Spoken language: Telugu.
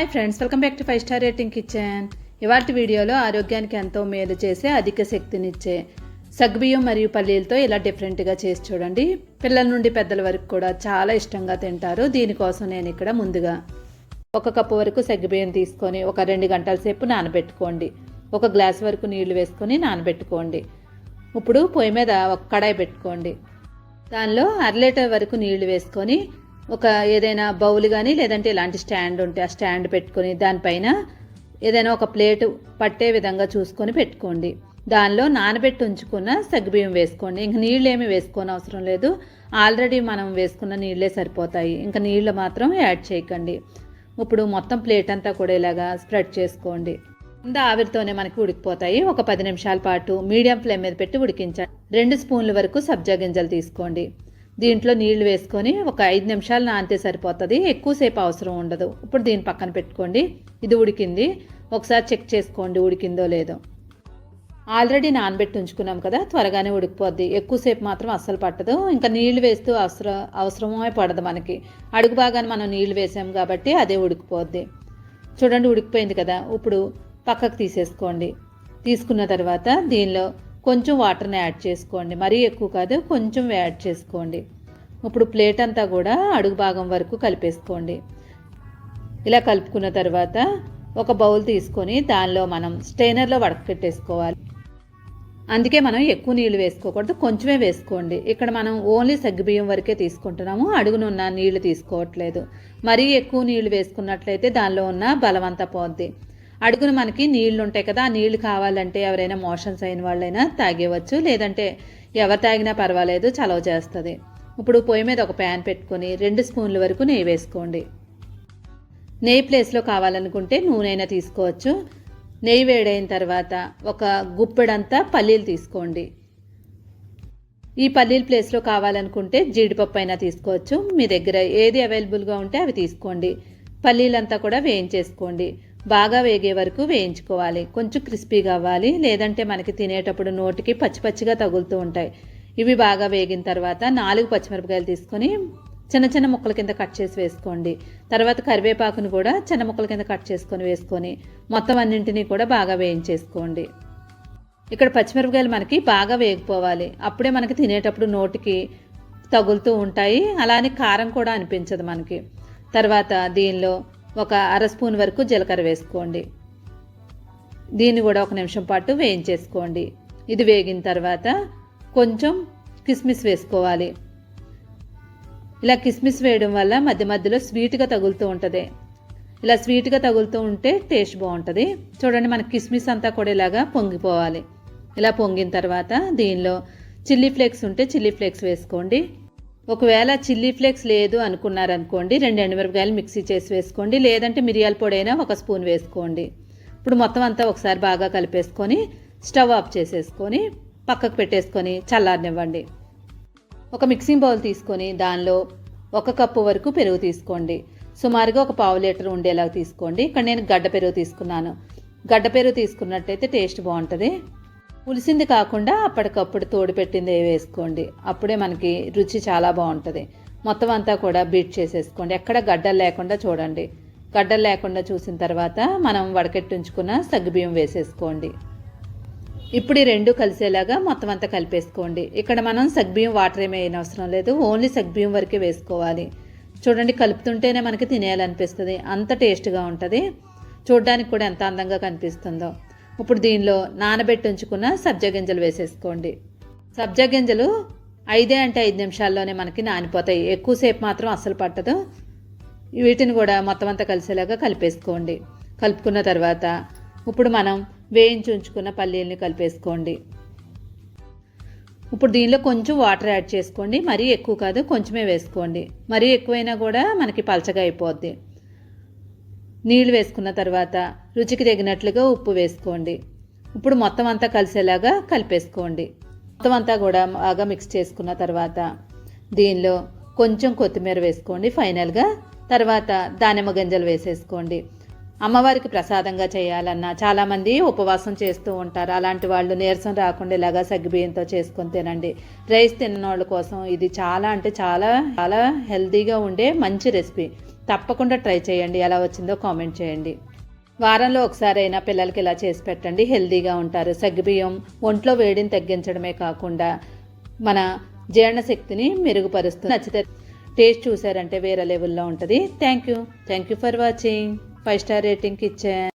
Hi friends, welcome back to 5 star rating kitchen. ఇవాటి వీడియోలో ఆరోగ్యానికి ఎంతో మేలు చేసే అధిక శక్తినిచ్చే సగ్గుబియ్యం మరియు పల్లీలతో ఇలా డిఫరెంట్గా చేసి చూడండి. పిల్లల నుండి పెద్దల వరకు కూడా చాలా ఇష్టంగా తింటారు. దీనికోసం నేను ఇక్కడ ముందుగా 1 కప్పు వరకు సగ్గుబియ్యం తీసుకొని ఒక 2 గంటల సేపు నానబెట్టుకోండి. 1 గ్లాస్ వరకు నీళ్లు వేసుకొని నానబెట్టుకోండి. ఇప్పుడు పొయ్యి మీద ఒక కడాయి పెట్టుకోండి. దానిలో 1/2 లీటర్ వరకు నీళ్లు వేసుకొని ఒక ఏదైనా బౌల్ కానీ లేదంటే ఇలాంటి స్టాండ్ ఉంటే ఆ స్టాండ్ పెట్టుకొని దానిపైన ఏదైనా ఒక ప్లేటు పట్టే విధంగా చూసుకొని పెట్టుకోండి. దానిలో నానబెట్టి ఉంచుకున్న సగ్గుబియ్యం వేసుకోండి. ఇంక నీళ్ళు ఏమి వేసుకోని అవసరం లేదు, ఆల్రెడీ మనం వేసుకున్న నీళ్ళే సరిపోతాయి. ఇంకా నీళ్ళు మాత్రం యాడ్ చేయకండి. ఇప్పుడు మొత్తం ప్లేట్ అంతా కూడా ఇలాగా స్ప్రెడ్ చేసుకోండి. కింద ఆవిరితోనే మనకి ఉడికిపోతాయి. ఒక 10 నిమిషాల పాటు మీడియం ఫ్లేమ్ మీద పెట్టి ఉడికించండి. 2 స్పూన్ల వరకు సబ్జా గింజలు తీసుకోండి. దీంట్లో నీళ్లు వేసుకొని ఒక 5 నిమిషాలు నానితే సరిపోతుంది, ఎక్కువసేపు అవసరం ఉండదు. ఇప్పుడు దీన్ని పక్కన పెట్టుకోండి. ఇది ఉడికింది, ఒకసారి చెక్ చేసుకోండి ఉడికిందో లేదో. ఆల్రెడీ నానబెట్టి ఉంచుకున్నాం కదా, త్వరగానే ఉడికిపోద్ది. ఎక్కువసేపు మాత్రం అస్సలు పట్టదు. ఇంకా నీళ్లు వేస్తూ అవసరమే పడదు మనకి. అడుగు భాగాన్ని మనం నీళ్లు వేసాం కాబట్టి అదే ఉడికిపోద్ది. చూడండి ఉడికిపోయింది కదా. ఇప్పుడు పక్కకు తీసేసుకోండి. తీసుకున్న తర్వాత దీనిలో కొంచెం వాటర్ని యాడ్ చేసుకోండి. మరీ ఎక్కువ కాదు, కొంచెం యాడ్ చేసుకోండి. ఇప్పుడు ప్లేట్ అంతా కూడా అడుగు భాగం వరకు కలిపేసుకోండి. ఇలా కలుపుకున్న తర్వాత ఒక బౌల్ తీసుకొని దానిలో మనం స్ట్రైనర్లో వడకట్టేసుకోవాలి. అందుకే మనం ఎక్కువ నీళ్ళు వేసుకోకూడదు, కొంచెమే వేసుకోండి. ఇక్కడ మనం ఓన్లీ సగ్గుబియ్యం వరకే తీసుకుంటున్నాము, అడుగునున్న నీళ్లు తీసుకోవట్లేదు. మరీ ఎక్కువ నీళ్లు వేసుకున్నట్లయితే దానిలో ఉన్న బలమంతా పోద్ది. అడుగున మనకి నీళ్లు ఉంటాయి కదా, ఆ నీళ్లు కావాలంటే ఎవరైనా మోషన్స్ అయిన వాళ్ళైనా తాగేవచ్చు, లేదంటే ఎవరు తాగినా పర్వాలేదు, చలవ చేస్తుంది. ఇప్పుడు పొయ్యి మీద ఒక ప్యాన్ పెట్టుకొని 2 స్పూన్ల వరకు నెయ్యి వేసుకోండి. నెయ్యి ప్లేస్లో కావాలనుకుంటే నూనె అయినా తీసుకోవచ్చు. నెయ్యి వేడైన తర్వాత ఒక గుప్పెడంతా పల్లీలు తీసుకోండి. ఈ పల్లీల ప్లేస్లో కావాలనుకుంటే జీడిపప్పు అయినా తీసుకోవచ్చు. మీ దగ్గర ఏది అవైలబుల్గా ఉంటే అవి తీసుకోండి. పల్లీలంతా కూడా వేయించేసుకోండి. బాగా వేగే వరకు వేయించుకోవాలి. కొంచెం క్రిస్పీగా అవ్వాలి, లేదంటే మనకి తినేటప్పుడు నోటికి పచ్చి పచ్చిగా తగులుతూ ఉంటాయి. ఇవి బాగా వేగిన తర్వాత 4 పచ్చిమిరపకాయలు తీసుకొని చిన్న చిన్న ముక్కల కింద కట్ చేసి వేసుకోండి. తర్వాత కరివేపాకును కూడా చిన్న ముక్కల కింద కట్ చేసుకొని వేసుకొని మొత్తం అన్నింటినీ కూడా బాగా వేయించేసుకోండి. ఇక్కడ పచ్చిమిరపకాయలు మనకి బాగా వేగిపోవాలి, అప్పుడే మనకి తినేటప్పుడు నోటికి తగులుతూ ఉంటాయి. అలానే కారం కూడా అనిపించదు మనకి. తర్వాత దీనిలో ఒక 1/2 స్పూన్ వరకు జీలకర్ర వేసుకోండి. దీన్ని కూడా 1 నిమిషం పాటు వేయించేసుకోండి. ఇది వేగిన తర్వాత కొంచెం కిస్మిస్ వేసుకోవాలి. ఇలా కిస్మిస్ వేయడం వల్ల మధ్య మధ్యలో స్వీట్గా తగులుతూ ఉంటుంది. ఇలా స్వీట్గా తగులుతూ ఉంటే టేస్ట్ బాగుంటుంది. చూడండి, మనకి కిస్మిస్ అంతా కూడా ఇలాగా పొంగిపోవాలి. ఇలా పొంగిన తర్వాత దీనిలో చిల్లీ ఫ్లేక్స్ ఉంటే చిల్లీ ఫ్లేక్స్ వేసుకోండి. ఒకవేళ చిల్లీ ఫ్లేక్స్ లేదు అనుకున్నారనుకోండి, 2 ఎండుమిరపకాయలు మిక్సీ చేసి వేసుకోండి, లేదంటే మిరియాల పొడి అయినా 1 స్పూన్ వేసుకోండి. ఇప్పుడు మొత్తం అంతా ఒకసారి బాగా కలిపేసుకొని స్టవ్ ఆఫ్ చేసేసుకొని పక్కకు పెట్టేసుకొని చల్లారనివ్వండి. ఒక మిక్సింగ్ బౌల్ తీసుకొని దానిలో 1 కప్పు వరకు పెరుగు తీసుకోండి. సుమారుగా ఒక 1/2 లీటర్ ఉండేలా తీసుకోండి. ఇక్కడ నేను గడ్డ పెరుగు తీసుకున్నాను. గడ్డ పెరుగు తీసుకున్నట్టయితే టేస్ట్ బాగుంటుంది. పులిసింది కాకుండా అప్పటికప్పుడు తోడు పెట్టింది వేసుకోండి, అప్పుడే మనకి రుచి చాలా బాగుంటుంది. మొత్తం అంతా కూడా బీట్ చేసేసుకోండి. ఎక్కడ గడ్డలు లేకుండా చూడండి. గడ్డలు లేకుండా చూసిన తర్వాత మనం వడకెట్టించుకున్న సగ్గుబియ్యం వేసేసుకోండి. ఇప్పుడు ఈ 2 కలిసేలాగా మొత్తం అంతా కలిపేసుకోండి. ఇక్కడ మనం సగ్గుబియ్యం వాటర్ ఏమీ అయిన అవసరం లేదు, ఓన్లీ సగ్గుబియ్యం వరకే వేసుకోవాలి. చూడండి, కలుపుతుంటేనే మనకి తినేయాలనిపిస్తుంది, అంత టేస్ట్గా ఉంటుంది. చూడడానికి కూడా ఎంత అందంగా కనిపిస్తుందో. ఇప్పుడు దీనిలో నానబెట్టి ఉంచుకున్న సబ్జా గింజలు వేసేసుకోండి. సబ్జా గింజలు 5 నిమిషాల్లోనే మనకి నానిపోతాయి, ఎక్కువసేపు మాత్రం అస్సలు పట్టదు. వీటిని కూడా మొత్తం అంతా కలిసేలాగా కలిపేసుకోండి. కలుపుకున్న తర్వాత ఇప్పుడు మనం వేయించి ఉంచుకున్న పల్లీలని కలిపేసుకోండి. ఇప్పుడు దీనిలో కొంచెం వాటర్ యాడ్ చేసుకోండి. మరీ ఎక్కువ కాదు, కొంచెమే వేసుకోండి. మరీ ఎక్కువైనా కూడా మనకి పలచగా అయిపోద్ది. నీళ్ళు వేసుకున్న తర్వాత రుచికి తగినట్లుగా ఉప్పు వేసుకోండి. ఇప్పుడు మొత్తం అంతా కలిసేలాగా కలిపేసుకోండి. మొత్తం అంతా కూడా బాగా మిక్స్ చేసుకున్న తర్వాత దీనిలో కొంచెం కొత్తిమీర వేసుకోండి ఫైనల్గా. తర్వాత దానిమ్మ గింజలు వేసేసుకోండి. అమ్మవారికి ప్రసాదంగా చేయాలన్నా చాలామంది ఉపవాసం చేస్తూ ఉంటారు. అలాంటి వాళ్ళు నీరసం రాకుండా ఇలాగా సగ్గుబియ్యంతో చేసుకొని తినండి. రైస్ తిన్న వాళ్ళ కోసం ఇది చాలా అంటే చాలా చాలా హెల్తీగా ఉండే మంచి రెసిపీ. తప్పకుండా ట్రై చేయండి. ఎలా వచ్చిందో కామెంట్ చేయండి. వారంలో ఒకసారైనా పిల్లలకి ఇలా చేసి పెట్టండి, హెల్తీగా ఉంటారు. సగ్గుబియ్యం ఒంట్లో వేడిని తగ్గించడమే కాకుండా మన జీర్ణశక్తిని మెరుగుపరుస్తుంది. నచ్చితే టేస్ట్ చూసారంటే వేరే లెవెల్లో ఉంటుంది. Thank you for watching. 5 star rating ఇచ్చాను.